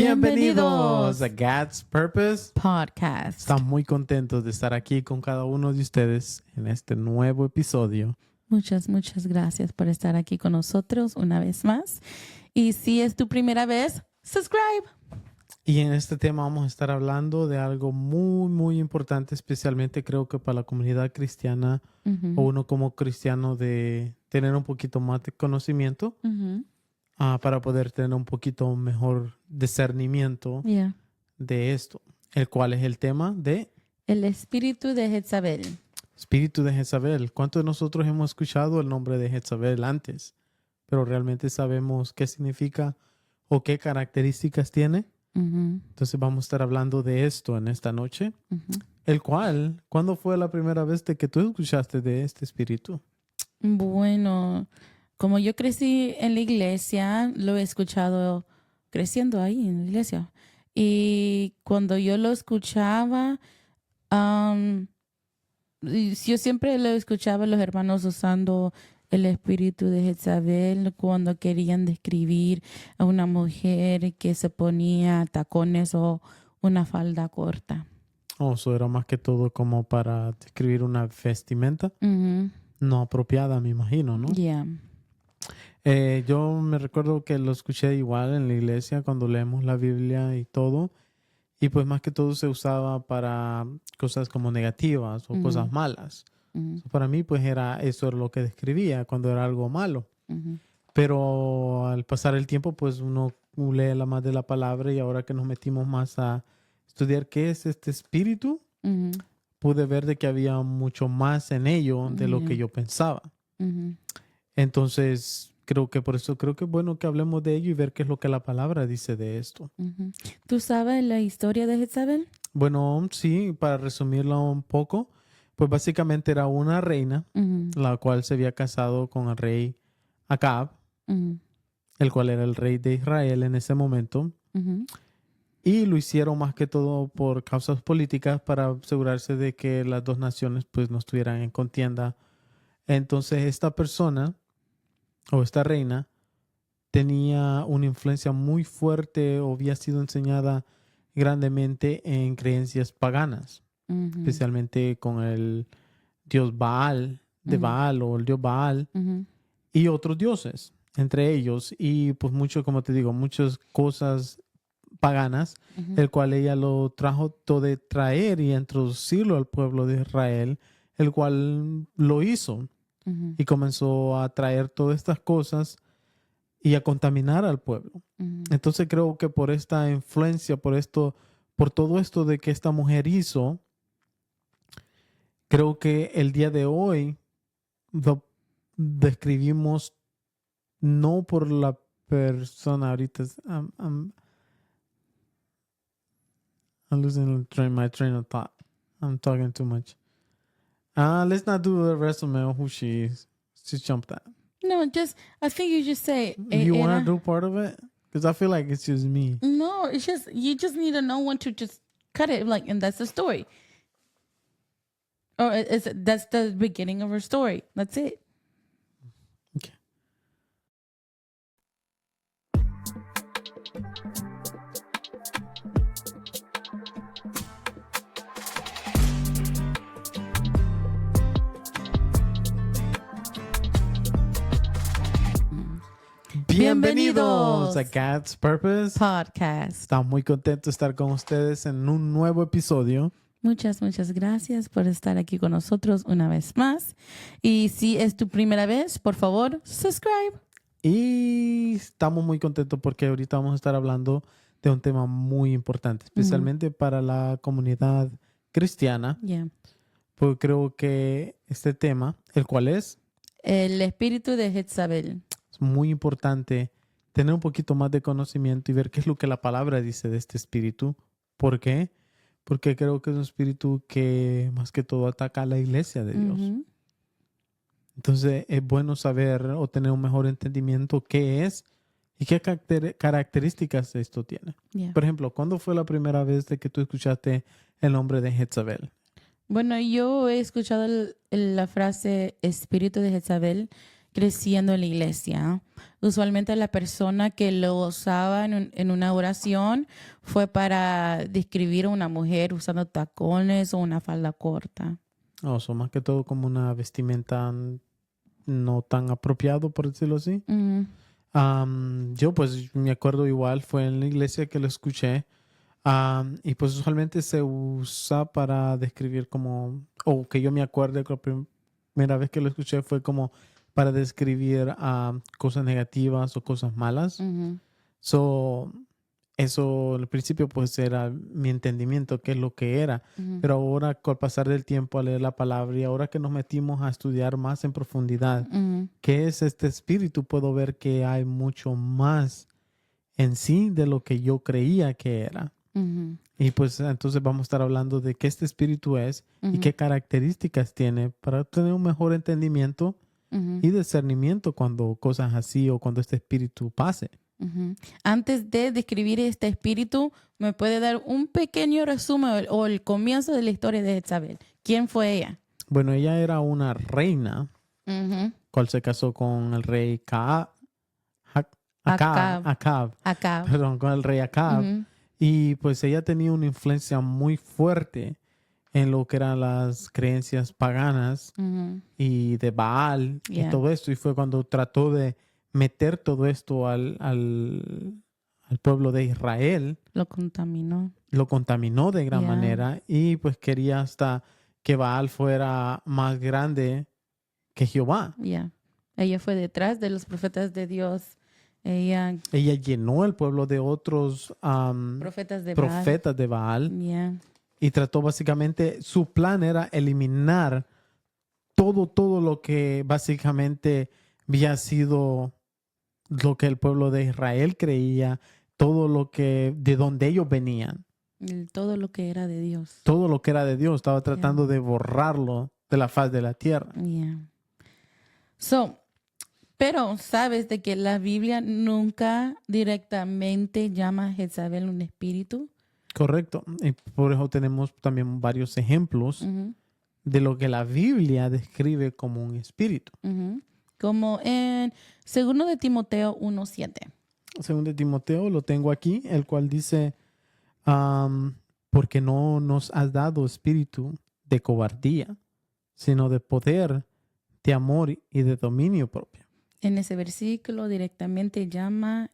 Bienvenidos a God's Purpose Podcast. Estamos muy contentos de estar aquí con cada uno de ustedes en este nuevo episodio. Muchas gracias por estar aquí con nosotros una vez más. Y si es tu primera vez, subscribe. Y en este tema vamos a estar hablando de algo muy importante, especialmente creo que para la comunidad cristiana o uno como cristiano, de tener un poquito más de conocimiento para poder tener un poquito mejor discernimiento de esto, el cual es el tema de el espíritu de Jezabel. Espíritu de Jezabel. ¿Cuántos de nosotros hemos escuchado el nombre de Jezabel antes? Pero realmente sabemos qué significa o qué características tiene. Entonces vamos a estar hablando de esto en esta noche. El cual, ¿cuándo fue la primera vez de que tú escuchaste de este espíritu? Bueno, como yo crecí en la iglesia, lo he escuchado creciendo ahí en la iglesia. Y cuando yo lo escuchaba, yo siempre lo escuchaba los hermanos usando el espíritu de Jezabel cuando querían describir a una mujer que se ponía tacones o una falda corta. Eso era más que todo como para describir una vestimenta no apropiada, me imagino, ¿no? Yeah. Yo me recuerdo que lo escuché igual en la iglesia cuando leemos la Biblia y todo. Y pues más que todo se usaba para cosas como negativas o cosas malas. Para mí pues eso era lo que describía cuando era algo malo. Pero al pasar el tiempo pues uno lee más de la palabra, y ahora que nos metimos más a estudiar qué es este espíritu, pude ver de que había mucho más en ello de lo que yo pensaba. Entonces creo que es bueno que hablemos de ello y ver qué es lo que la palabra dice de esto. ¿Tú sabes la historia de Jezabel? Bueno, sí, para resumirla un poco, pues básicamente era una reina, la cual se había casado con el rey Acab, el cual era el rey de Israel en ese momento. Y lo hicieron más que todo por causas políticas, para asegurarse de que las dos naciones pues no estuvieran en contienda. Entonces esta persona o esta reina tenía una influencia muy fuerte, o había sido enseñada grandemente en creencias paganas, especialmente con el dios Baal, Baal, o el dios Baal, y otros dioses, entre ellos, y pues como te digo, muchas cosas paganas, el cual ella lo trató de traer y introducirlo al pueblo de Israel, el cual lo hizo y comenzó a traer todas estas cosas y a contaminar al pueblo. Entonces creo que por esta influencia, por todo esto de que esta mujer hizo, creo que el día de hoy lo describimos no por la persona. Ahorita I'm losing my train of thought. I'm talking too much. Let's not do the resume of who she is. Just jump that. No, I think you just say. You want to do part of it? Because I feel like it's just me. No, you just need to know when to just cut it, and that's the story. Or that's the beginning of her story. That's it. Okay. Bienvenidos a God's Purpose Podcast. Estamos muy contentos de estar con ustedes en un nuevo episodio. Muchas gracias por estar aquí con nosotros una vez más. Y si es tu primera vez, por favor, subscribe. Y estamos muy contentos porque ahorita vamos a estar hablando de un tema muy importante, especialmente para la comunidad cristiana. Porque creo que este tema, el cual es el espíritu de Jezabel, es muy importante tener un poquito más de conocimiento y ver qué es lo que la palabra dice de este espíritu. ¿Por qué? Porque creo que es un espíritu que más que todo ataca a la iglesia de Dios. Entonces es bueno saber o tener un mejor entendimiento qué es y qué características esto tiene. Por ejemplo, ¿cuándo fue la primera vez de que tú escuchaste el nombre de Jezabel? Bueno, yo he escuchado la frase espíritu de Jezabel creciendo en la iglesia. usualmente la persona que lo usaba en una oración fue para describir a una mujer usando tacones o una falda corta. So más que todo como una vestimenta no tan apropiado, por decirlo así. Yo pues me acuerdo igual, fue en la iglesia que lo escuché. Y pues usualmente se usa para describir como, o que yo me acuerdo que la primera vez que lo escuché fue como para describir cosas negativas o cosas malas. So, eso al principio pues era mi entendimiento, qué es lo que era. Pero ahora con el pasar del tiempo a leer la palabra y ahora que nos metimos a estudiar más en profundidad, ¿qué es este espíritu? Puedo ver que hay mucho más en sí de lo que yo creía que era. Y pues entonces vamos a estar hablando de qué este espíritu es y qué características tiene para tener un mejor entendimiento y discernimiento cuando cosas así o cuando este espíritu pase. Antes de describir este espíritu, ¿me puede dar un pequeño resumen o el comienzo de la historia de Jezabel? ¿Quién fue ella? Bueno, ella era una reina, cual se casó con el rey Acab. Perdón, con el rey Acab. Y pues ella tenía una influencia muy fuerte en lo que eran las creencias paganas y de Baal y todo esto. Y fue cuando trató de meter todo esto al pueblo de Israel. Lo contaminó. Lo contaminó de gran manera y pues quería hasta que Baal fuera más grande que Jehová. Ella fue detrás de los profetas de Dios. Ella llenó el pueblo de otros profetas de Baal. Y trató básicamente, su plan era eliminar todo lo que básicamente había sido lo que el pueblo de Israel creía, todo lo que, de donde ellos venían. Todo lo que era de Dios. Todo lo que era de Dios, estaba tratando de borrarlo de la faz de la tierra. Pero sabes de que la Biblia nunca directamente llama a Jezabel un espíritu. Correcto. Y por eso tenemos también varios ejemplos de lo que la Biblia describe como un espíritu. Como en 2 de Timoteo 1:7. 2 de Timoteo lo tengo aquí, el cual dice, porque no nos has dado espíritu de cobardía, sino de poder, de amor y de dominio propio. En ese versículo directamente llama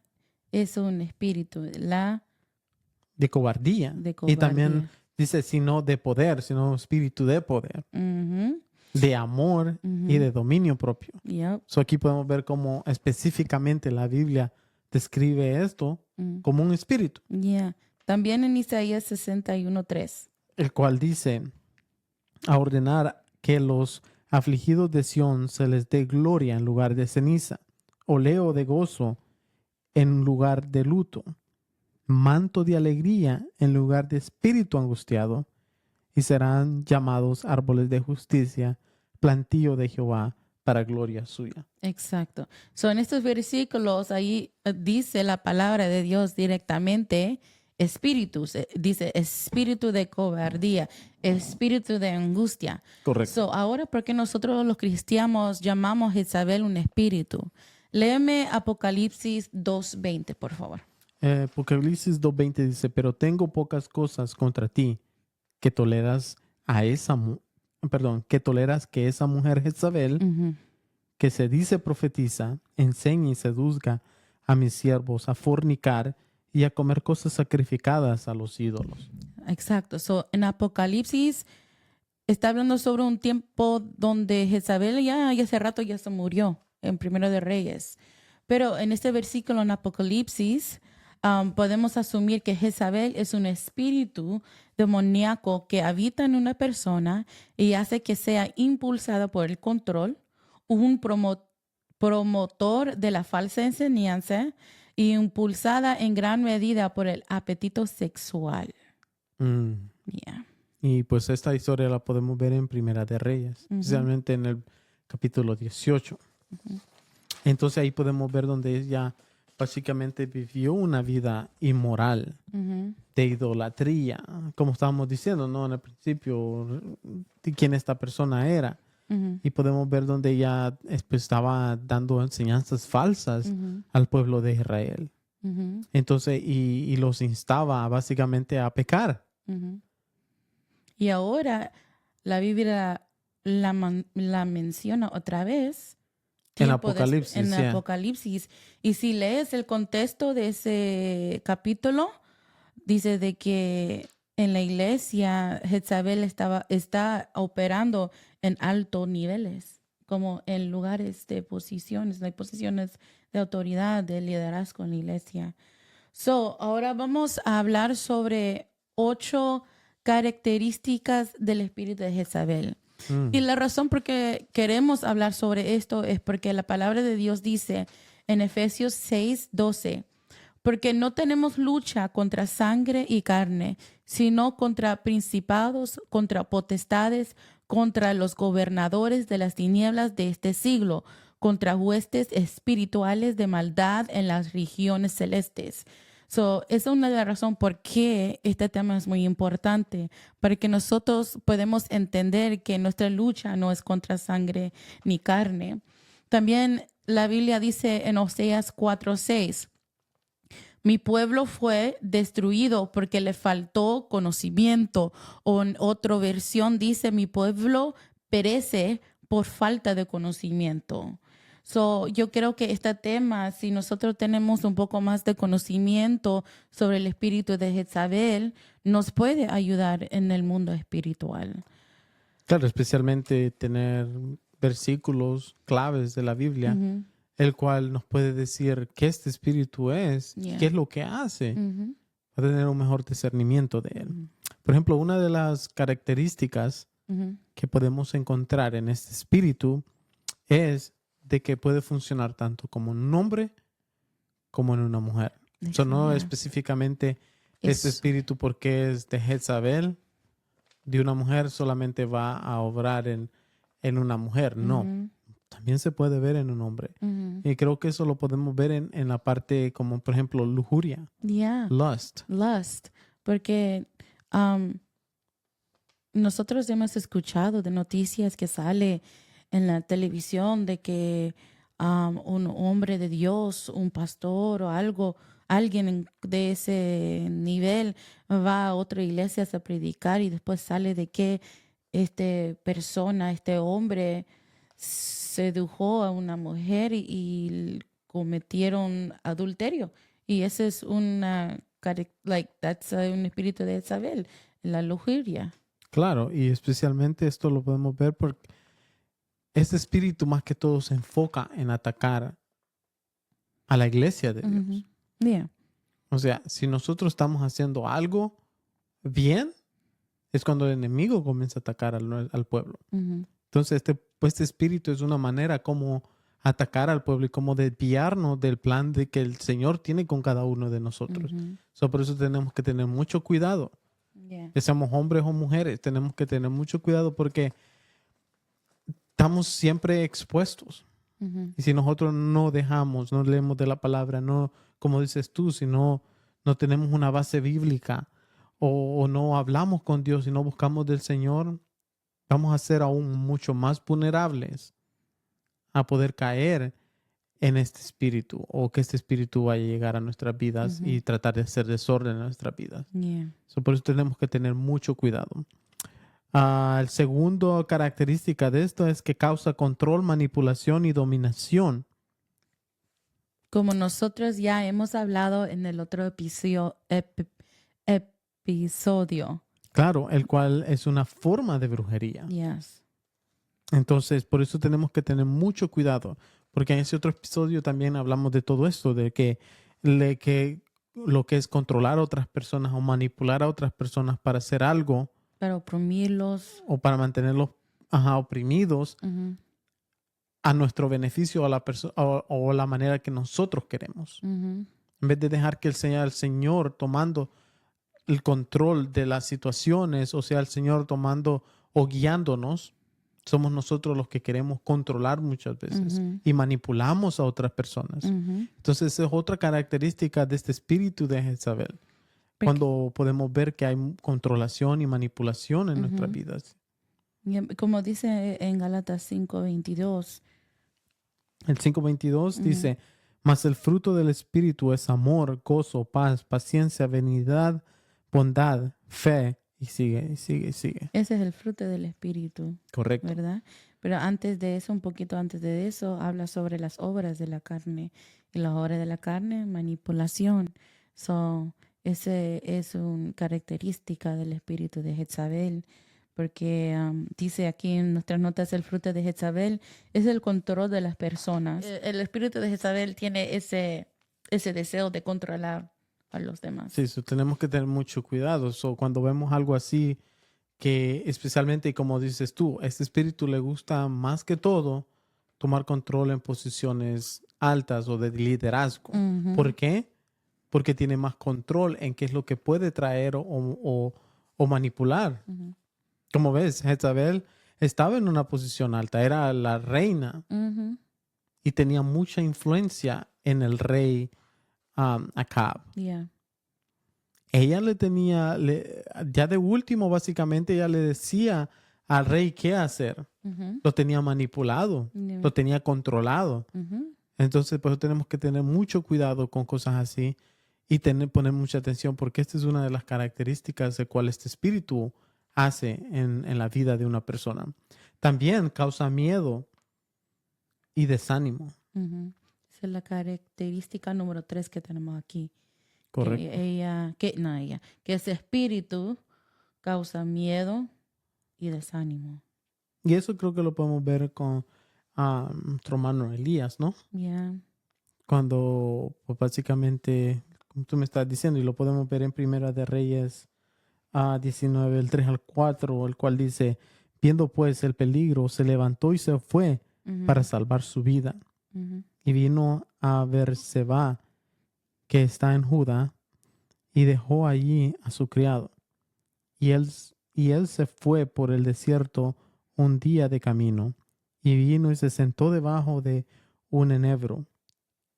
eso un espíritu, de cobardía. Y también dice, sino de poder, sino espíritu de poder, de amor y de dominio propio. So aquí podemos ver cómo específicamente la Biblia describe esto como un espíritu. También en Isaías 61:3. El cual dice, a ordenar que los afligidos de Sión se les dé gloria en lugar de ceniza, oleo de gozo en lugar de luto, manto de alegría en lugar de espíritu angustiado, y serán llamados árboles de justicia, plantío de Jehová para gloria suya. Exacto. En estos versículos ahí dice la palabra de Dios directamente, espíritus, dice espíritu de cobardía, espíritu de angustia. Correcto. Ahora, ¿por qué nosotros los cristianos llamamos a Jezabel un espíritu? Léeme Apocalipsis 2:20, por favor. Apocalipsis 2:20 dice, pero tengo pocas cosas contra ti, que toleras que esa mujer Jezabel, que se dice profetiza, enseña y seduzca a mis siervos a fornicar y a comer cosas sacrificadas a los ídolos. Exacto. En Apocalipsis está hablando sobre un tiempo donde Jezabel ya hace rato ya se murió, en Primero de Reyes. Pero en este versículo en Apocalipsis podemos asumir que Jezabel es un espíritu demoníaco que habita en una persona y hace que sea impulsada por el control, un promotor de la falsa enseñanza y impulsada en gran medida por el apetito sexual. Y pues esta historia la podemos ver en Primera de Reyes, especialmente en el capítulo 18. Entonces ahí podemos ver donde ella básicamente vivió una vida inmoral, de idolatría, como estábamos diciendo, ¿no? En el principio, de quién esta persona era. y podemos ver donde ella pues, estaba dando enseñanzas falsas al pueblo de Israel. Entonces, y los instaba básicamente a pecar. Y ahora la Biblia la menciona otra vez. En Apocalipsis. En Apocalipsis. Y si lees el contexto de ese capítulo, dice de que en la iglesia Jezabel está operando en altos niveles, como en lugares de posiciones, hay posiciones de autoridad, de liderazgo en la iglesia. Ahora vamos a hablar sobre 8 características del espíritu de Jezabel. Y la razón por qué queremos hablar sobre esto es porque la palabra de Dios dice en Efesios 6:12, porque no tenemos lucha contra sangre y carne, sino contra principados, contra potestades, contra los gobernadores de las tinieblas de este siglo, contra huestes espirituales de maldad en las regiones celestes. Esa es una de las razones por qué este tema es muy importante, para que nosotros podamos entender que nuestra lucha no es contra sangre ni carne. También la Biblia dice en Oseas 4:6, mi pueblo fue destruido porque le faltó conocimiento. O en otra versión dice, mi pueblo perece por falta de conocimiento. Yo creo que este tema, si nosotros tenemos un poco más de conocimiento sobre el espíritu de Jezabel, nos puede ayudar en el mundo espiritual. Claro, especialmente tener versículos claves de la Biblia, el cual nos puede decir qué este espíritu es, qué es lo que hace, para tener un mejor discernimiento de él. Por ejemplo, una de las características que podemos encontrar en este espíritu es de que puede funcionar tanto como en un hombre como en una mujer. No específicamente este espíritu porque es de Jezabel, de una mujer, solamente va a obrar en una mujer. No, también se puede ver en un hombre. Y creo que eso lo podemos ver en la parte como, por ejemplo, lujuria. Lust. Porque nosotros hemos escuchado de noticias que sale en la televisión de que un hombre de Dios, un pastor o alguien de ese nivel va a otra iglesia a predicar y después sale de que este hombre sedujo a una mujer y cometieron adulterio. Y ese es un espíritu de Jezabel, la lujuria. Claro, y especialmente esto lo podemos ver porque este espíritu más que todo se enfoca en atacar a la iglesia de Dios. O sea, si nosotros estamos haciendo algo bien, es cuando el enemigo comienza a atacar al pueblo. Entonces, este espíritu es una manera como atacar al pueblo y como desviarnos del plan de que el Señor tiene con cada uno de nosotros. Por eso tenemos que tener mucho cuidado. Que seamos hombres o mujeres, tenemos que tener mucho cuidado porque estamos siempre expuestos. Y si nosotros no leemos de la palabra, no, como dices tú, si no tenemos una base bíblica o no hablamos con Dios y no buscamos del Señor, vamos a ser aún mucho más vulnerables a poder caer en este espíritu o que este espíritu vaya a llegar a nuestras vidas y tratar de hacer desorden en nuestras vidas. Por eso tenemos que tener mucho cuidado. El segundo característica de esto es que causa control, manipulación y dominación. Como nosotros ya hemos hablado en el otro episodio. Claro, el cual es una forma de brujería. Entonces, por eso tenemos que tener mucho cuidado, porque en ese otro episodio también hablamos de todo esto, de que lo que es controlar a otras personas o manipular a otras personas para hacer algo. Para oprimirlos. O para mantenerlos oprimidos a nuestro beneficio o la manera que nosotros queremos. En vez de dejar que el Señor tomando el control de las situaciones, o sea, el Señor tomando o guiándonos, somos nosotros los que queremos controlar muchas veces y manipulamos a otras personas. Entonces, esa es otra característica de este espíritu de Jezabel. Cuando podemos ver que hay controlación y manipulación en nuestras vidas. Como dice en Gálatas 5:22. El 5:22 dice, mas el fruto del Espíritu es amor, gozo, paz, paciencia, benignidad, bondad, fe, y sigue, y sigue, y sigue. Ese es el fruto del Espíritu. Correcto. ¿Verdad? Pero antes de eso, un poquito antes de eso, habla sobre las obras de la carne. Y las obras de la carne, manipulación. Ese es una característica del espíritu de Jezabel. Porque dice aquí en nuestras notas, el fruto de Jezabel es el control de las personas. El espíritu de Jezabel tiene ese deseo de controlar a los demás. Sí, tenemos que tener mucho cuidado. Cuando vemos algo así, que especialmente, como dices tú, a este espíritu le gusta más que todo tomar control en posiciones altas o de liderazgo. ¿Por qué? Porque tiene más control en qué es lo que puede traer o manipular. Como ves, Jezabel estaba en una posición alta, era la reina y tenía mucha influencia en el rey Acab. Yeah. Ella ya de último, básicamente, ella le decía al rey qué hacer. Lo tenía manipulado, lo tenía controlado. Entonces, pues tenemos que tener mucho cuidado con cosas así y poner mucha atención, porque esta es una de las características de cuál este espíritu hace en la vida de una persona. También causa miedo y desánimo. Esa es la característica número 3 que tenemos aquí. Correcto. Que ese espíritu causa miedo y desánimo. Y eso creo que lo podemos ver con nuestro hermano Elías, ¿no? Yeah. Cuando pues, básicamente, como tú me estás diciendo, y lo podemos ver en Primera de Reyes 19, el 3 al 4, el cual dice, viendo pues el peligro, se levantó y se fue para salvar su vida. Y vino a Beerseba, que está en Judá, y dejó allí a su criado. Y él se fue por el desierto un día de camino, y vino y se sentó debajo de un enebro,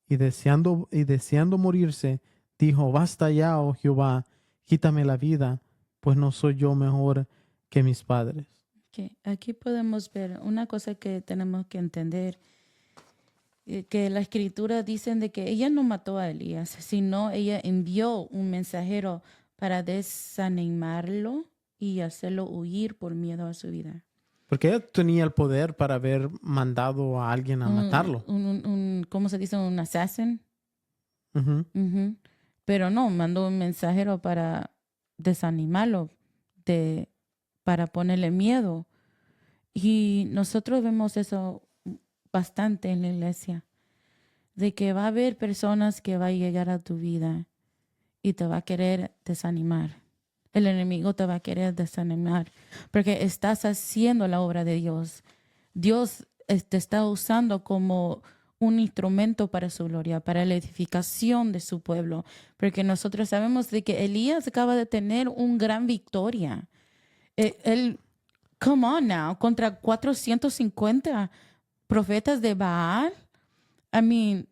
y deseando morirse, dijo, basta ya, oh Jehová, quítame la vida, pues no soy yo mejor que mis padres. Okay. Aquí podemos ver una cosa que tenemos que entender, que la escritura dicen de que ella no mató a Elías, sino ella envió un mensajero para desanimarlo y hacerlo huir por miedo a su vida. Porque ella tenía el poder para haber mandado a alguien a matarlo. ¿Cómo se dice? Un assassin. Pero no, mandó un mensajero para desanimarlo, para ponerle miedo. Y nosotros vemos eso bastante en la iglesia, de que va a haber personas que va a llegar a tu vida y te va a querer desanimar. El enemigo te va a querer desanimar porque estás haciendo la obra de Dios. Dios te está usando como un instrumento para su gloria, para la edificación de su pueblo. Porque nosotros sabemos de que Elías acaba de tener una gran victoria. Él, come on now, contra 450 profetas de Baal. I mean,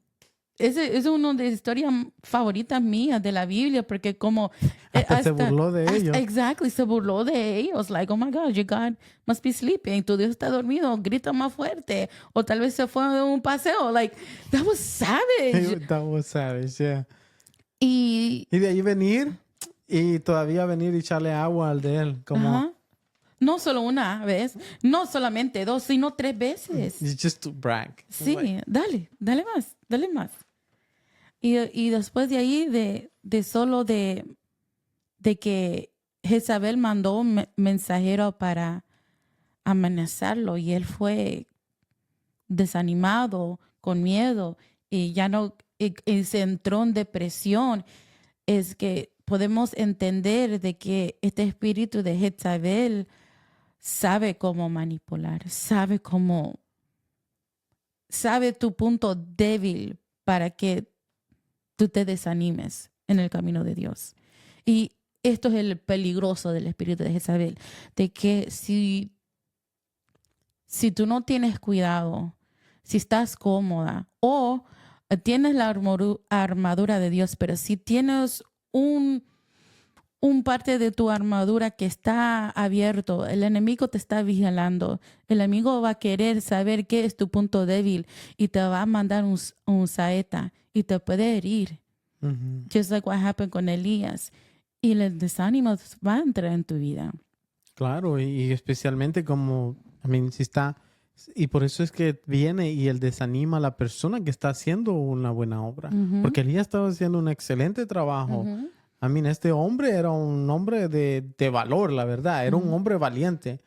ese es una de las historias favoritas mías de la Biblia, porque como... Hasta se burló de ellos. Exactly, se burló de ellos. Like, oh my God, your God must be sleeping. Tu Dios está dormido, grita más fuerte. O tal vez se fue de un paseo. Like, that was savage. That was savage, yeah. Y de ahí venir y todavía venir y echarle agua al de él. Como... No solo una vez, no solamente 2, sino 3 veces. It's just to brag. Sí, dale más. Y después de ahí, de que Jezabel mandó un mensajero para amenazarlo y él fue desanimado, con miedo y ya no, y se entró en depresión, es que podemos entender de que este espíritu de Jezabel sabe cómo manipular, sabe tu punto débil para que tú te desanimes en el camino de Dios. Y esto es el peligroso del espíritu de Jezabel, de que si tú no tienes cuidado, si estás cómoda o tienes la armadura de Dios, pero si tienes un un parte de tu armadura que está abierto. El enemigo te está vigilando. El enemigo va a querer saber qué es tu punto débil y te va a mandar un saeta y te puede herir. Just like what happened con Elías. Y el desánimo va a entrar en tu vida. Claro, y especialmente como, si está, y por eso es que viene y él desanima a la persona que está haciendo una buena obra. Porque Elías estaba haciendo un excelente trabajo. Este hombre era un hombre de valor, la verdad. Era un hombre valiente.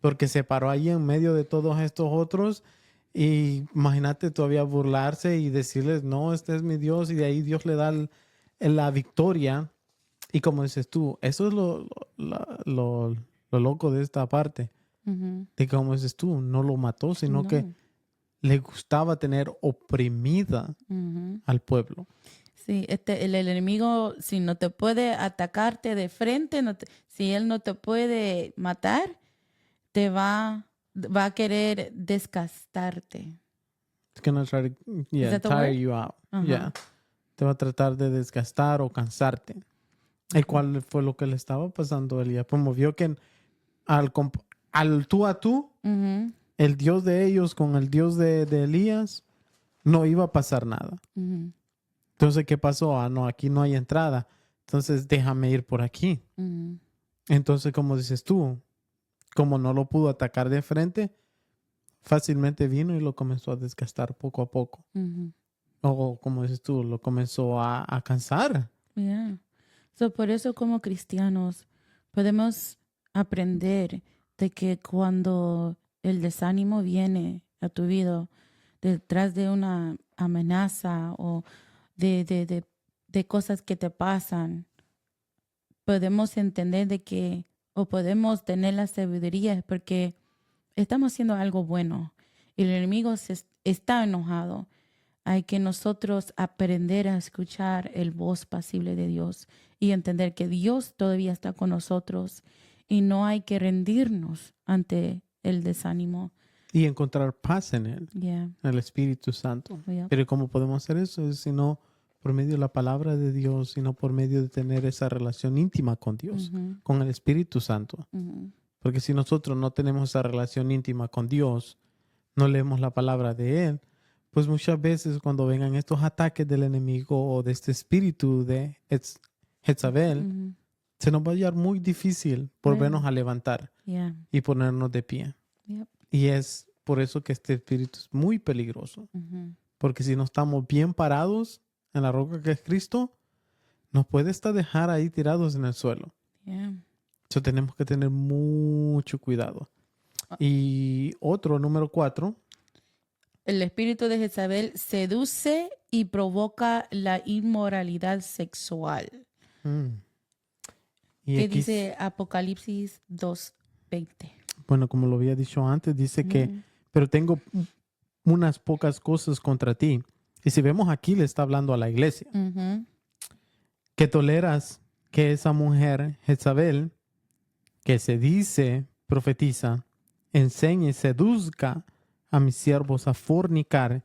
Porque se paró ahí en medio de todos estos otros. Y imagínate todavía burlarse y decirles, no, este es mi Dios. Y de ahí Dios le da la victoria. Y como dices tú, eso es lo loco de esta parte. De que, como dices tú, no lo mató, sino que le gustaba tener oprimida al pueblo. Sí, el enemigo, si no te puede atacarte de frente, si él no te puede matar, te va a querer desgastarte. It's gonna try to tire you out. Yeah. Te va a tratar de desgastar o cansarte. El cual fue lo que le estaba pasando a Elías. Como vio que al tú a tú, el Dios de ellos con el Dios de Elías, no iba a pasar nada. Entonces, ¿qué pasó? No, aquí no hay entrada. Entonces, déjame ir por aquí. Entonces, como dices tú, como no lo pudo atacar de frente, fácilmente vino y lo comenzó a desgastar poco a poco. O, como dices tú, lo comenzó a cansar. Yeah. So, por eso, como cristianos, podemos aprender de que cuando el desánimo viene a tu vida detrás de una amenaza o de cosas que te pasan, podemos entender de que, o podemos tener la sabiduría porque estamos haciendo algo bueno y el enemigo está enojado. Hay que nosotros aprender a escuchar el voz pasible de Dios y entender que Dios todavía está con nosotros y no hay que rendirnos ante el desánimo. Y encontrar paz en él, en el Espíritu Santo. Pero ¿cómo podemos hacer eso? Si no por medio de la palabra de Dios, sino por medio de tener esa relación íntima con Dios, con el Espíritu Santo. Porque si nosotros no tenemos esa relación íntima con Dios, no leemos la palabra de Él, pues muchas veces cuando vengan estos ataques del enemigo o de este espíritu de Jezabel, se nos va a hallar muy difícil volvernos a levantar y ponernos de pie. Y es por eso que este espíritu es muy peligroso. Porque si no estamos bien parados en la roca que es Cristo, nos puede hasta dejar ahí tirados en el suelo. Entonces tenemos que tener mucho cuidado. Y otro, número 4. El espíritu de Jezabel seduce y provoca la inmoralidad sexual. ¿Qué dice Apocalipsis 2:20? Bueno, como lo había dicho antes, dice que, pero tengo unas pocas cosas contra ti. Y si vemos aquí, le está hablando a la iglesia. Que toleras que esa mujer, Jezabel, que se dice, profetiza, enseñe, seduzca a mis siervos a fornicar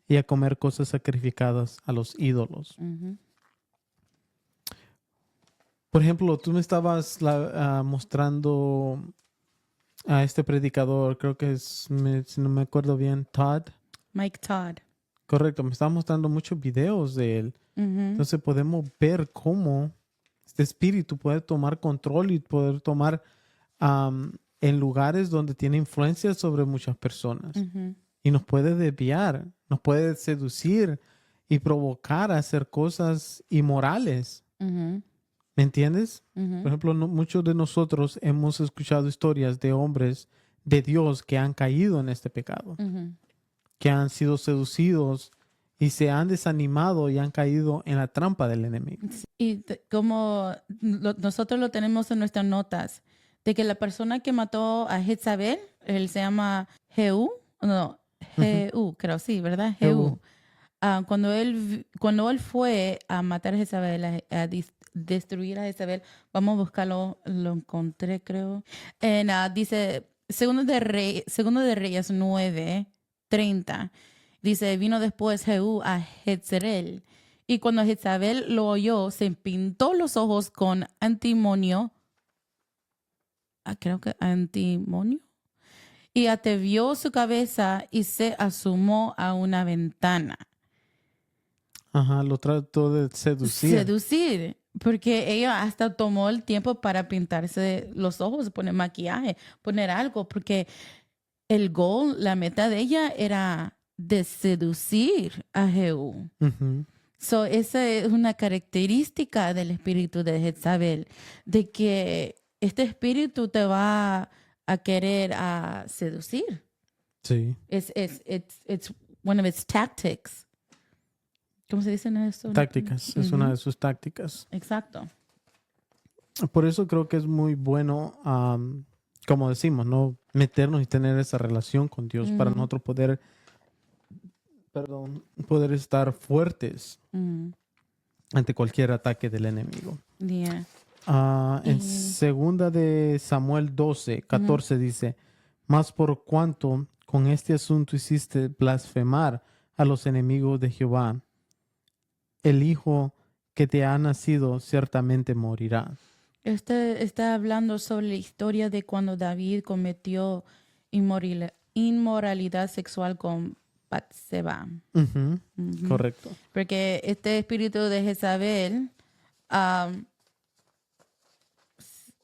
y a comer cosas sacrificadas a los ídolos. Por ejemplo, tú me estabas mostrando a este predicador, creo que es, si no me acuerdo bien, Mike Todd. Correcto, me estaba mostrando muchos videos de él. Entonces podemos ver cómo este espíritu puede tomar control y poder tomar en lugares donde tiene influencia sobre muchas personas. Y nos puede desviar, nos puede seducir y provocar a hacer cosas inmorales. ¿Me entiendes? Por ejemplo, muchos de nosotros hemos escuchado historias de hombres de Dios que han caído en este pecado, que han sido seducidos y se han desanimado y han caído en la trampa del enemigo. Y como nosotros lo tenemos en nuestras notas, de que la persona que mató a Jezabel, él se llama Jehú, creo sí, ¿verdad? Jehú. Cuando él fue a matar a Jezabel, a destruir a Jezabel, vamos a buscarlo, lo encontré, creo. Dice, Segundo de Reyes 9:30, dice, vino después Jehú a Jezreel Y cuando Jezabel lo oyó, se pintó los ojos con antimonio. Creo que antimonio. Y atavió su cabeza y se asomó a una ventana. Ajá, lo trató de Seducir. Porque ella hasta tomó el tiempo para pintarse los ojos, poner maquillaje, poner algo. Porque el goal, la meta de ella era de seducir a Jehú. So, esa es una característica del espíritu de Jezabel, de que este espíritu te va a querer a seducir. Sí. It's one of its tactics. ¿Cómo se dice en eso? Tácticas. Es una de sus tácticas. Exacto. Por eso creo que es muy bueno, como decimos, no meternos y tener esa relación con Dios para nosotros poder estar fuertes ante cualquier ataque del enemigo. Yeah. En segunda de Samuel 12:14 dice, mas por cuanto con este asunto hiciste blasfemar a los enemigos de Jehová, el hijo que te ha nacido ciertamente morirá. Está hablando sobre la historia de cuando David cometió inmoralidad sexual con Batseba. Correcto. Porque este espíritu de Jezabel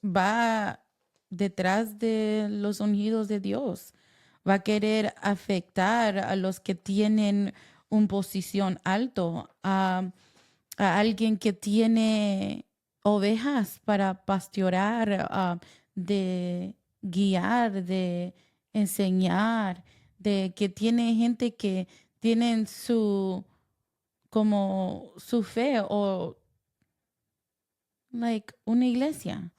va detrás de los ungidos de Dios. Va a querer afectar a los que tienen una posición alto, a alguien que tiene ovejas para pastorear, de guiar, de enseñar, de que tiene gente que tienen su fe o una iglesia,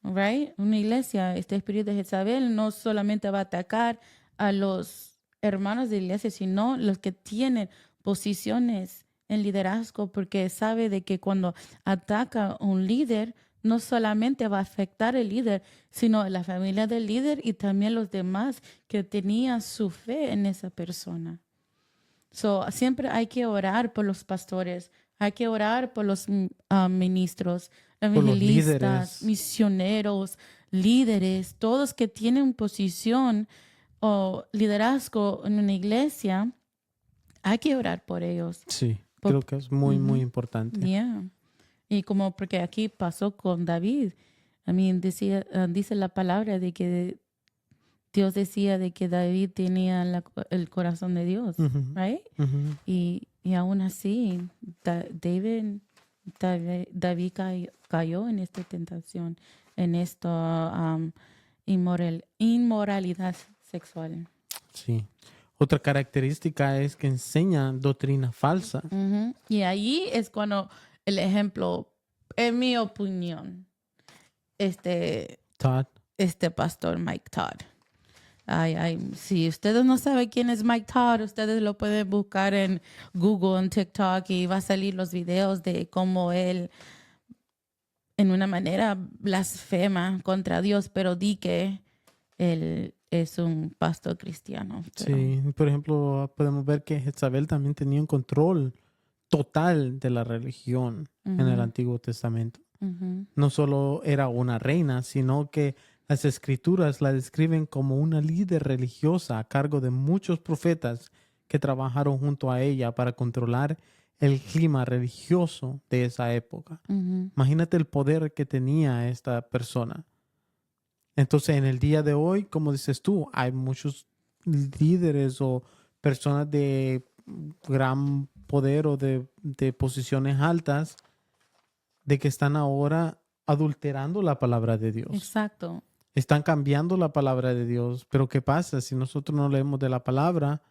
right? Una iglesia. Este espíritu de Jezabel no solamente va a atacar a los hermanos de la iglesia, sino los que tienen posiciones en liderazgo, porque sabe de que cuando ataca a un líder, no solamente va a afectar al líder, sino a la familia del líder y también los demás que tenían su fe en esa persona. So, siempre hay que orar por los pastores, hay que orar por los ministros, evangelistas, misioneros, líderes, todos que tienen posición o liderazgo en una iglesia. Hay que orar por ellos. Sí, creo que es muy, muy importante. Yeah. Y como porque aquí pasó con David. Dice la palabra de que Dios decía de que David tenía el corazón de Dios, right? Y aún así, David cayó en esta tentación, en esta inmoralidad sexual. Sí. Otra característica es que enseña doctrina falsa. Y ahí es cuando el ejemplo, en mi opinión, este pastor Mike Todd. Si ustedes no saben quién es Mike Todd, ustedes lo pueden buscar en Google, en TikTok, y va a salir los videos de cómo él, en una manera, blasfema contra Dios, pero di que él es un pastor cristiano. Pero... Sí, por ejemplo, podemos ver que Jezabel también tenía un control total de la religión en el Antiguo Testamento. No solo era una reina, sino que las escrituras la describen como una líder religiosa a cargo de muchos profetas que trabajaron junto a ella para controlar el clima religioso de esa época. Imagínate el poder que tenía esta persona. Entonces, en el día de hoy, como dices tú, hay muchos líderes o personas de gran poder o de posiciones altas de que están ahora adulterando la palabra de Dios. Exacto. Están cambiando la palabra de Dios. Pero ¿qué pasa? Si nosotros no leemos de la palabra,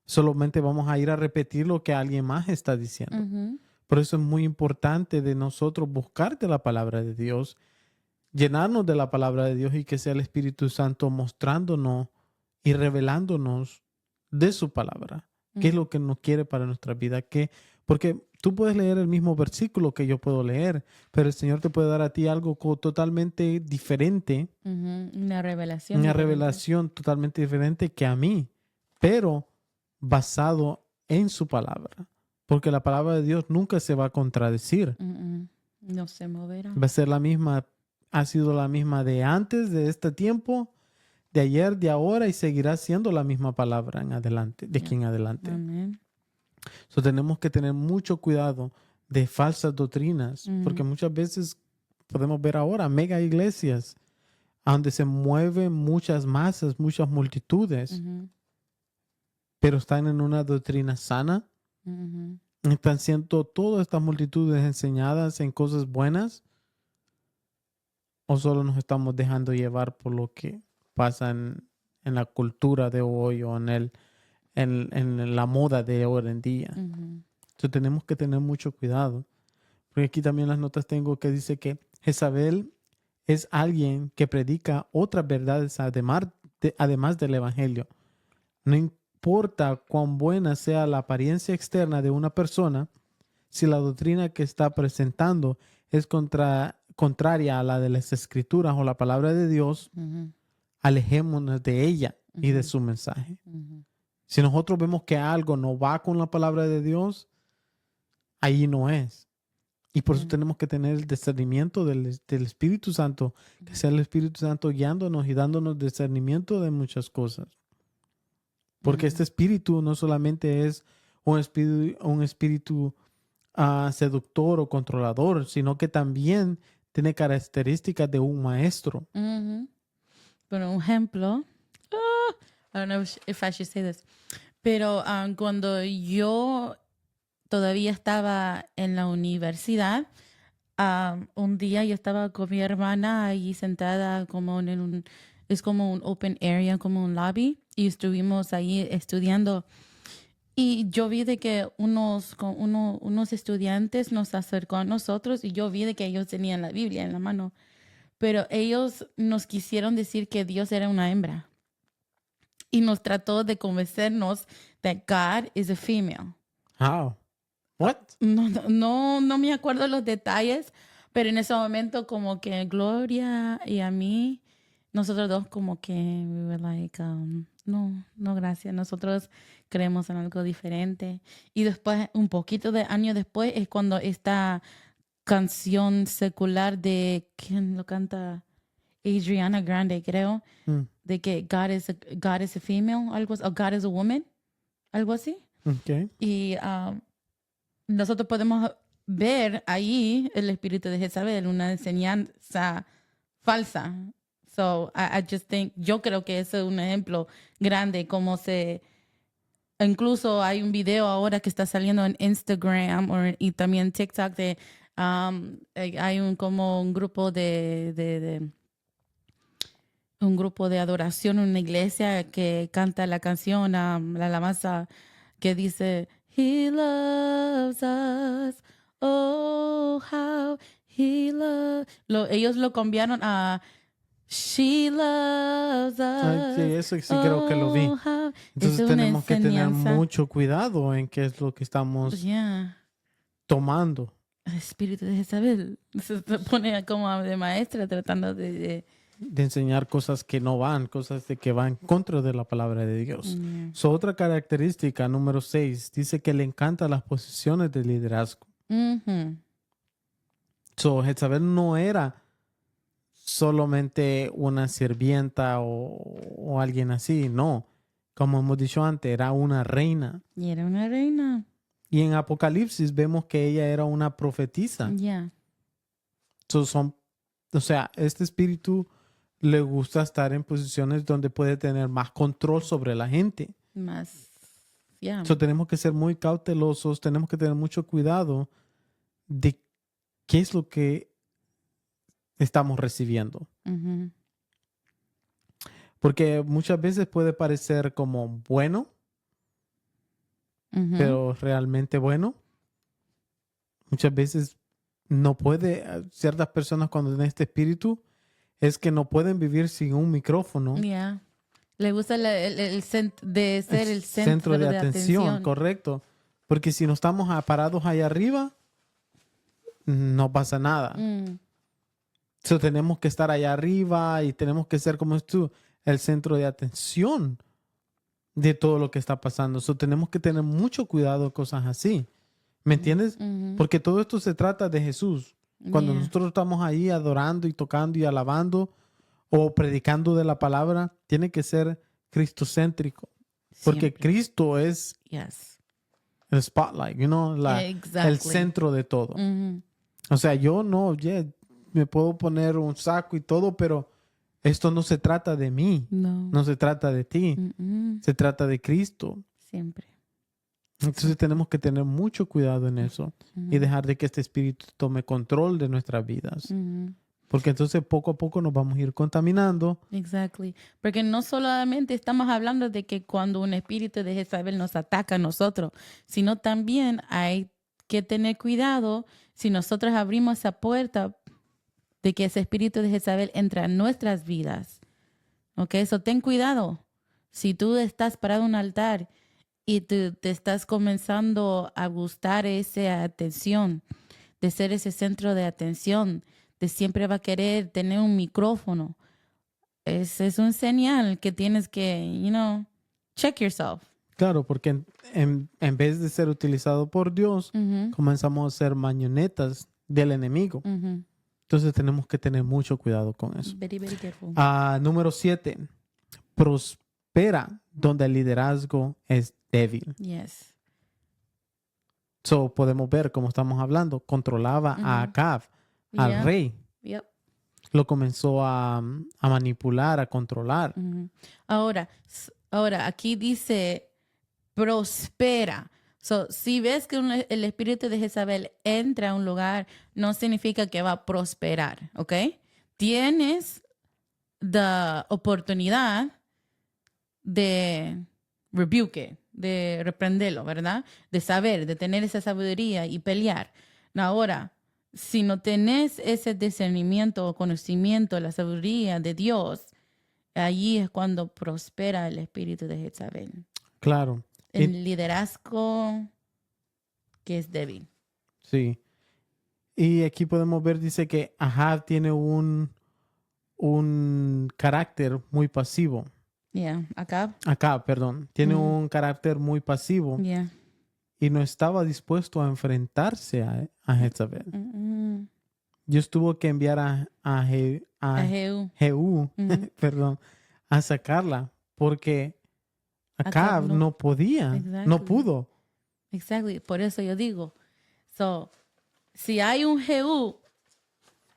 solamente vamos a ir a repetir lo que alguien más está diciendo. Por eso es muy importante de nosotros buscar de la palabra de Dios, llenarnos de la palabra de Dios y que sea el Espíritu Santo mostrándonos y revelándonos de su palabra. ¿Qué es lo que nos quiere para nuestra vida? Porque tú puedes leer el mismo versículo que yo puedo leer, pero el Señor te puede dar a ti algo totalmente diferente. Una revelación. Una revelación totalmente diferente que a mí, pero basado en su palabra. Porque la palabra de Dios nunca se va a contradecir. No se moverá. Va a ser la misma, ha sido la misma de antes, de este tiempo, de ayer, de ahora, y seguirá siendo la misma palabra en adelante, de aquí en adelante. Amén. So, tenemos que tener mucho cuidado de falsas doctrinas, porque muchas veces podemos ver ahora mega iglesias donde se mueven muchas masas, muchas multitudes, pero están en una doctrina sana. Están siendo todas estas multitudes enseñadas en cosas buenas, o solo nos estamos dejando llevar por lo que pasa en la cultura de hoy o en la moda de hoy en día. Entonces tenemos que tener mucho cuidado. Porque aquí también las notas tengo que dice que Jezabel es alguien que predica otras verdades además del evangelio. No importa cuán buena sea la apariencia externa de una persona, si la doctrina que está presentando es contraria a la de las escrituras o la palabra de Dios, alejémonos de ella y de su mensaje. Si nosotros vemos que algo no va con la palabra de Dios, ahí no es. Y por eso tenemos que tener el discernimiento del Espíritu Santo, que sea el Espíritu Santo guiándonos y dándonos discernimiento de muchas cosas. Porque este espíritu no solamente es un espíritu seductor o controlador, sino que también tiene características de un maestro. Por ejemplo, I don't know if I should say this, pero cuando yo todavía estaba en la universidad, un día yo estaba con mi hermana ahí sentada como es como un open area, como un lobby, y estuvimos ahí estudiando. Y yo vi de que unos estudiantes nos acercó a nosotros y yo vi de que ellos tenían la Biblia en la mano. Pero ellos nos quisieron decir que Dios era una hembra. Y nos trató de convencernos that God is a female. How? What? No me acuerdo los detalles, pero en ese momento como que Gloria y a mí, nosotros dos como que we were like, no, gracias. Nosotros creemos en algo diferente. Y después, un poquito de años después, es cuando esta canción secular de, ¿quién lo canta? Adriana Grande, creo, de que God is a female, algo así, o God is a woman, algo así. Okay. Y nosotros podemos ver ahí el espíritu de Jezabel, una enseñanza falsa. So I just think, yo creo que ese es un ejemplo grande, como incluso hay un video ahora que está saliendo en Instagram y también TikTok de, hay como un grupo un grupo de adoración, una iglesia que canta la canción, la alabanza que dice, He loves us, oh, how he loves. Ellos lo cambiaron a She loves us. Sí, eso sí creo que lo vi. Entonces tenemos que tener mucho cuidado en qué es lo que estamos tomando. El espíritu de Jezabel se pone como de maestra tratando de enseñar cosas que no van, cosas que van en contra de la palabra de Dios. So, otra característica, número 6, dice que le encantan las posiciones de liderazgo. So, Jezabel no era solamente una sirvienta o alguien así, no. Como hemos dicho antes, era una reina. Y era una reina. Y en Apocalipsis vemos que ella era una profetisa. So, o sea, este espíritu le gusta estar en posiciones donde puede tener más control sobre la gente. So, tenemos que ser muy cautelosos, tenemos que tener mucho cuidado de qué es lo que estamos recibiendo. Porque muchas veces puede parecer como bueno, pero realmente bueno. Muchas veces no puede, ciertas personas cuando tienen este espíritu, es que no pueden vivir sin un micrófono. Le gusta el centro de atención. Correcto. Porque si no estamos parados ahí arriba, no pasa nada. So, tenemos que estar allá arriba y tenemos que ser como tú, el centro de atención de todo lo que está pasando. So, tenemos que tener mucho cuidado de cosas así. ¿Me entiendes? Ujú. Porque todo esto se trata de Jesús. Cuando Yeah. nosotros estamos ahí adorando y tocando y alabando o predicando de la palabra, tiene que ser cristocéntrico. Porque Siempre. Cristo es Yes. el spotlight, el Exactly. centro de todo. Ujú. O sea, yo no, me puedo poner un saco y todo, pero esto no se trata de mí, No. no se trata de ti, Mm-mm. se trata de Cristo. Siempre. Entonces tenemos que tener mucho cuidado en eso y Ujú. dejar de que este espíritu tome control de nuestras vidas. Ujú. Porque entonces poco a poco nos vamos a ir contaminando. Exactly. Porque no solamente estamos hablando de que cuando un espíritu de Jezabel nos ataca a nosotros, sino también hay que tener cuidado si nosotros abrimos esa puerta de que ese espíritu de Jezabel entra en nuestras vidas. ¿Ok? Eso ten cuidado. Si tú estás parado en un altar y te estás comenzando a gustar esa atención, de ser ese centro de atención, de siempre va a querer tener un micrófono, es un señal que tienes que, check yourself. Claro, porque en vez de ser utilizado por Dios, Ujú, comenzamos a ser marionetas del enemigo. ujú. Entonces tenemos que tener mucho cuidado con eso. Very, very careful. Número 7. Prospera donde el liderazgo es débil. Yes. So, podemos ver, como estamos hablando, controlaba a Ujú. Acab, al Yeah. rey. Yep. Lo comenzó a manipular, a controlar. Ujú. Ahora, aquí dice prospera. So, si ves que el espíritu de Jezabel entra a un lugar, no significa que va a prosperar, ¿ok? Tienes la oportunidad de rebuke, de reprenderlo, ¿verdad? De saber, de tener esa sabiduría y pelear. Ahora, si no tenés ese discernimiento o conocimiento, la sabiduría de Dios, allí es cuando prospera el espíritu de Jezabel. Claro. El liderazgo que es débil. Sí. Y aquí podemos ver, dice que Ahab tiene un carácter muy pasivo. Yeah, Acab. Acab, perdón. Tiene Mm. un carácter muy pasivo Yeah. y no estaba dispuesto a enfrentarse a Jezabel. Mm-mm. Dios tuvo que enviar a Jehú. Jehú, Ujú. perdón, a sacarla porque Acab Acab no podía, no Exactly. pudo. Exactly. Por eso yo digo, si hay un Jehú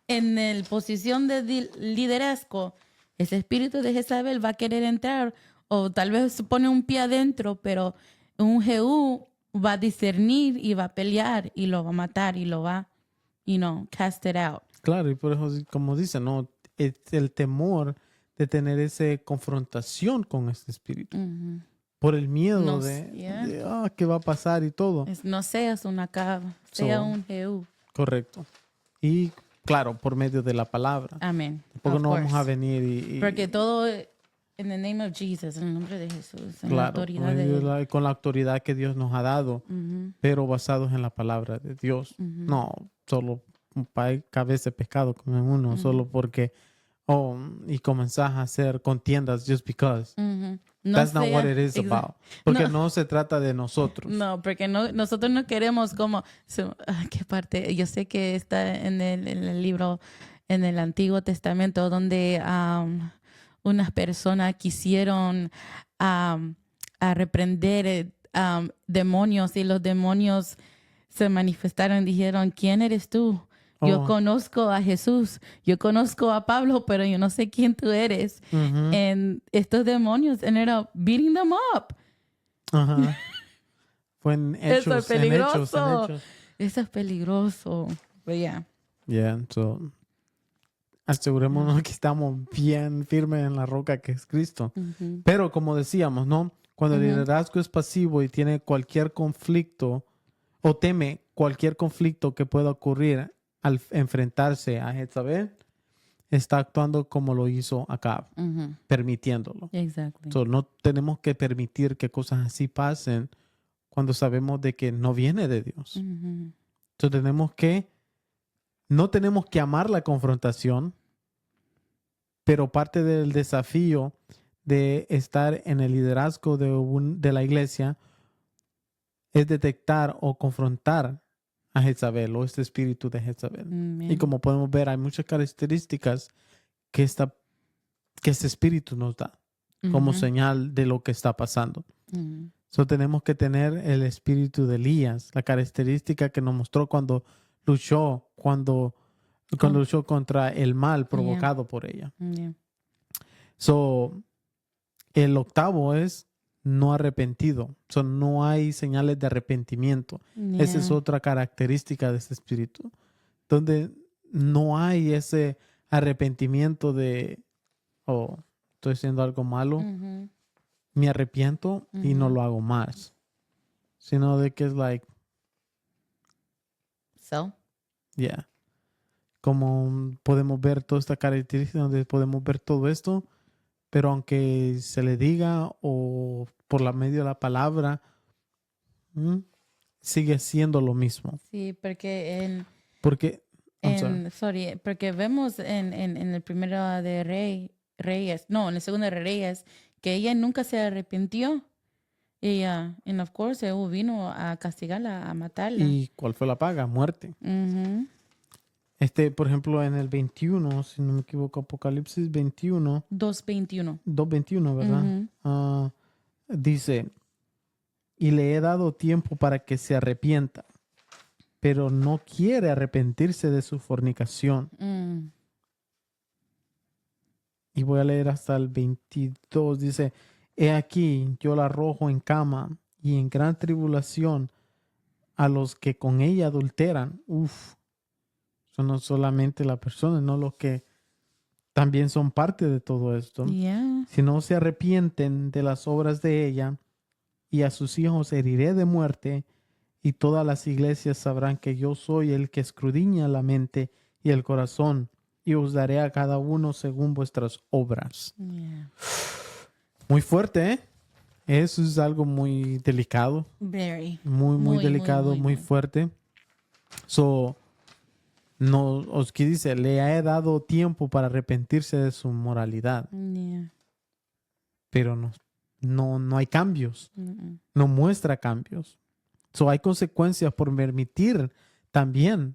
en la posición de liderazgo, ese espíritu de Jezabel va a querer entrar o tal vez se pone un pie adentro, pero un Jehú va a discernir y va a pelear y lo va a matar y lo va, cast it out. Claro, y por eso, como dice, ¿no? Es el temor de tener esa confrontación con este espíritu. Ujú. Por el miedo No, de, yeah. qué va a pasar y todo. No seas una Acab, sea So, un Jehú. correcto. Y claro, por medio de la palabra. Amén. Tampoco Of no vamos a course. venir Porque todo en the name of Jesus, en el nombre de Jesús, en la claro, autoridad de Él. con la autoridad que Dios nos ha dado, Ujú, pero basados en la palabra de Dios. ujú, No solo cabeza de pescado como uno, solo porque, y comenzás a hacer contiendas just because. ujú. No That's not what it is exa- about. Porque no. no se trata de nosotros. No, porque nosotros no queremos como, ¿qué parte? Yo sé que está en el libro, en el Antiguo Testamento, donde unas personas quisieron a reprender demonios y los demonios se manifestaron y dijeron, ¿quién eres tú? Yo Oh, conozco a Jesús, yo conozco a Pablo, pero yo no sé quién tú eres. ujú, And estos demonios ended up beating them up. ajá. Fue en Eso es hechos, en hechos, en peligroso. hechos. Eso es peligroso. But yeah. Yeah, so asegurémonos que estamos bien firmes en la roca que es Cristo. Ujú. Pero como decíamos, ¿no? Cuando el Ujú. liderazgo es pasivo y tiene cualquier conflicto o teme cualquier conflicto que pueda ocurrir al enfrentarse a Jezabel, está actuando como lo hizo Acab, Ujú. permitiéndolo. Exactly. So, no tenemos que permitir que cosas así pasen cuando sabemos de que no viene de Dios. Ujú. Entonces no tenemos que amar la confrontación, pero parte del desafío de estar en el liderazgo de la iglesia es detectar o confrontar a Jezabel o este espíritu de Jezabel. Y como podemos ver, hay muchas características que este espíritu nos da como señal de lo que está pasando. So, tenemos que tener el espíritu de Elías, la característica que nos mostró cuando luchó contra el mal provocado por ella. So, el octavo es no arrepentido. So, no hay señales de arrepentimiento. Esa es otra característica de este espíritu, donde no hay ese arrepentimiento de, estoy haciendo algo malo, me arrepiento y no lo hago más. Sino de que es like, yeah. Como podemos ver toda esta característica, donde podemos ver todo esto, pero aunque se le diga o por la medio de la palabra, sigue siendo lo mismo. Sí, porque porque vemos en el primero de Reyes, no, en el segundo de Reyes, que ella nunca se arrepintió. Ella, and of course, él vino a castigarla, a matarla. ¿Y cuál fue la paga? Muerte. Por ejemplo, en el 21, si no me equivoco, Apocalipsis 21. 2:21, ¿verdad? Dice, y le he dado tiempo para que se arrepienta, pero no quiere arrepentirse de su fornicación. Y voy a leer hasta el 22. Dice, he aquí, yo la arrojo en cama y en gran tribulación a los que con ella adulteran. Son no solamente las personas, no los que también son parte de todo esto. Si no se arrepienten de las obras de ella, y a sus hijos heriré de muerte, y todas las iglesias sabrán que yo soy el que escudriña la mente y el corazón, y os daré a cada uno según vuestras obras. Muy fuerte, ¿eh? Eso es algo muy delicado. Muy delicado, muy fuerte. So, aquí dice, le he dado tiempo para arrepentirse de su moralidad. Pero no hay cambios. No muestra cambios. So, hay consecuencias por permitir también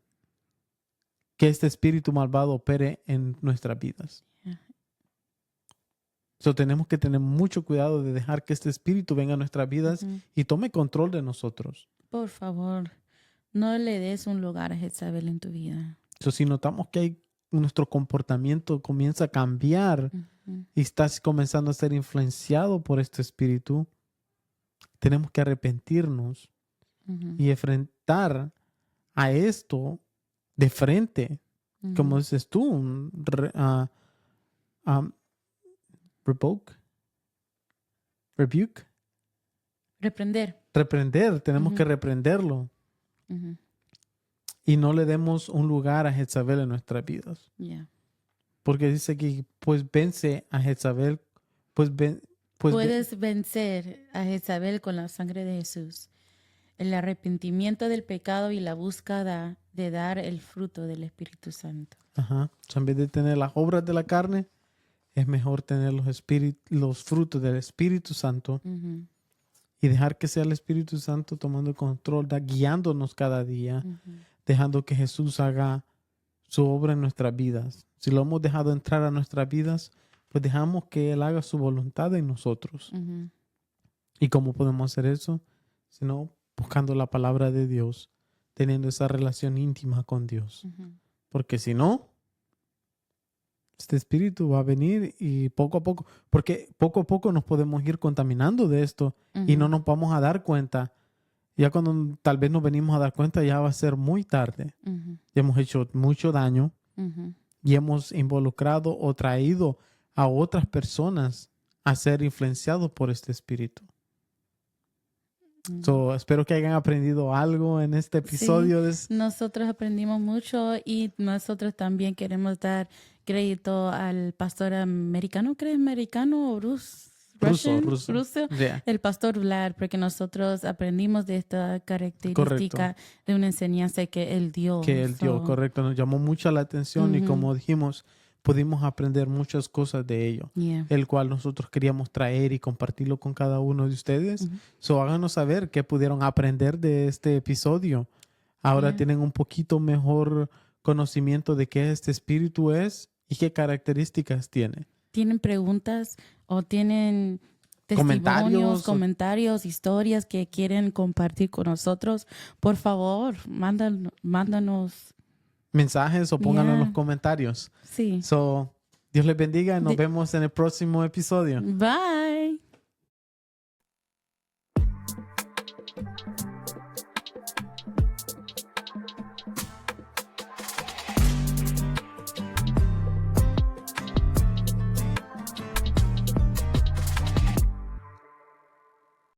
que este espíritu malvado opere en nuestras vidas. So, tenemos que tener mucho cuidado de dejar que este espíritu venga a nuestras vidas y tome control de nosotros. Por favor, no le des un lugar a Jezabel en tu vida. So, si notamos que nuestro comportamiento comienza a cambiar y estás comenzando a ser influenciado por este espíritu, tenemos que arrepentirnos y enfrentar a esto de frente. Como dices tú, Reprender, tenemos que reprenderlo. Y no le demos un lugar a Jezabel en nuestras vidas. Porque dice que pues vence a Jezabel. Puedes vencer a Jezabel con la sangre de Jesús. El arrepentimiento del pecado y la búsqueda de dar el fruto del Espíritu Santo. En vez de tener las obras de la carne, es mejor tener los frutos del Espíritu Santo y dejar que sea el Espíritu Santo tomando control, guiándonos cada día, dejando que Jesús haga su obra en nuestras vidas. Si lo hemos dejado entrar a nuestras vidas, pues dejamos que Él haga su voluntad en nosotros. ¿Y cómo podemos hacer eso? Sino buscando la palabra de Dios, teniendo esa relación íntima con Dios. Porque si no, este espíritu va a venir y poco a poco nos podemos ir contaminando de esto y no nos vamos a dar cuenta. Ya cuando tal vez nos venimos a dar cuenta, ya va a ser muy tarde. Ya hemos hecho mucho daño y hemos involucrado o traído a otras personas a ser influenciados por este espíritu. Espero que hayan aprendido algo en este episodio. Sí, nosotros aprendimos mucho y nosotros también queremos dar crédito al pastor americano, ¿crees americano o ruso? Yeah. El pastor Vlad, porque nosotros aprendimos de esta característica de una enseñanza que él dio. Correcto. Nos llamó mucho la atención y como dijimos, pudimos aprender muchas cosas de ello, el cual nosotros queríamos traer y compartirlo con cada uno de ustedes. So, háganos saber qué pudieron aprender de este episodio. Ahora tienen un poquito mejor conocimiento de qué este espíritu es y qué características tiene. ¿Tienen preguntas o tienen testimonios, comentarios, historias que quieren compartir con nosotros? Por favor, mándanos mensajes o pónganlo en los comentarios. Sí. So, Dios les bendiga y nos vemos en el próximo episodio. Bye.